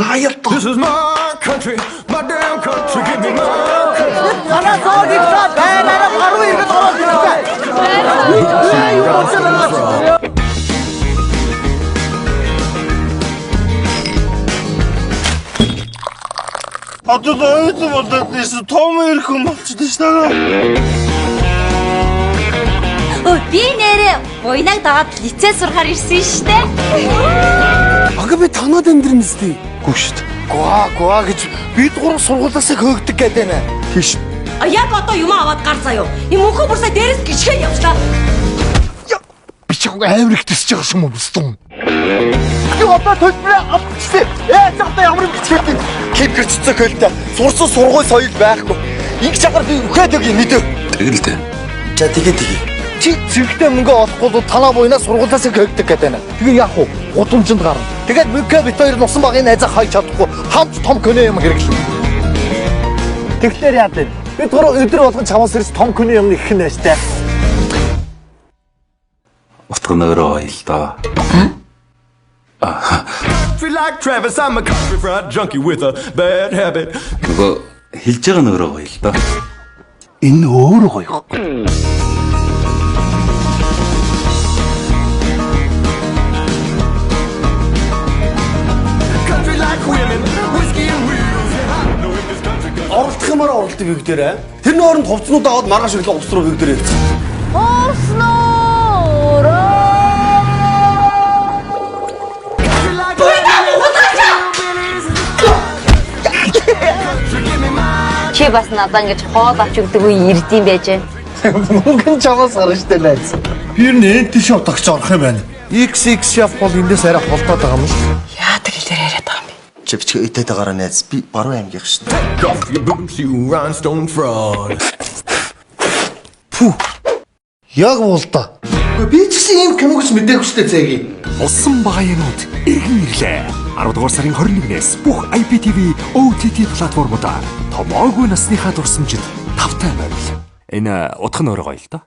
Riot. This is my country, my damn country. Give me my country. Ana soodiksa байраараа гаруй иргэд ороод ирсэн. Одоо ойд болоод нэс том ирхэн болчихсон ш таа. Би нэрээ буйнаг даваад лицээ сурахаар ирсэн штэ. Ага би танаад амьдрын нэстий. Гүү шít. Гуа гэж бид гурав сургуулаасаа хөөгдөг гэдэг нэ. Тийш. Яг одоо юм аваад гар заяа. Им мөнхөн бүрсээ дээрээс гिचгээ явчлаа. Би ч амар их төсөж байгаа юм уу? Юу одоо төлбөрөө авчихсан. Цаатаа ямар юм бичээд Кипр цэцэг хөлтэй. Сурсан сургууль соёл байхгүй. Инг чагаар би үхээд өгье мэдээ. Тэгэл дээ. За тэгээ. Чи зэрэгтэй мөнгө олохгүй бол танаа буйнаа сургуулаасаа хөөгдөг гэдэг нэ. Тэгээ яах вэ? Гудамжинд гарна. Тэгээд мөнгө бит хоёр нусан багын найзаа хайж чадахгүй. Хамт том көне юм хэрэглэн. тэгэхээр яа вэ? Бид гурав өдөр болгон чамаас ирс том хүний юм их нэ штэ. Утга нөрөө ил да. Feel like Travis, I'm a country fried junkie with a bad habit. Нөгөө хэлж байгаа нөрөө ил да. Энэ өөр гоё. Country like women, whiskey and wheels. Yeah, I know in this country. Оролдох юмараа оролддог бид дээрээ. Тэрний оронд ховцнууд аваад маргааш ирлээ ус руу бид дээр ирсэн. Чи бас надаа ингэж хоол авч өгдөг үе ирдэм байж байна. Мөнгөн чамаас гарна штэ найз. Би нэ тийш утагч орох юм байна. XX шаф бол эндээс арай холдоод байгаа юм шүү. Яадаг хэлээр яриад байгаа юм бэ? Чи бичгээ идэт байгаараа найз. Би баруун аймгийнх шүү. Take off your boots, you rhinestone fraud. Пүү. Яг уулда. Би ч гэсэн ийм киногч мэдээгүй штэ зээги. Улсан баянууд иргэн ирлээ. 10 дугаар сарын 21-ээс бүх IPTV OTT платформудаар томоогүй насныхаа дурсамжид тавтай байвал. Энэ утга нь өөрөө гоё л доо.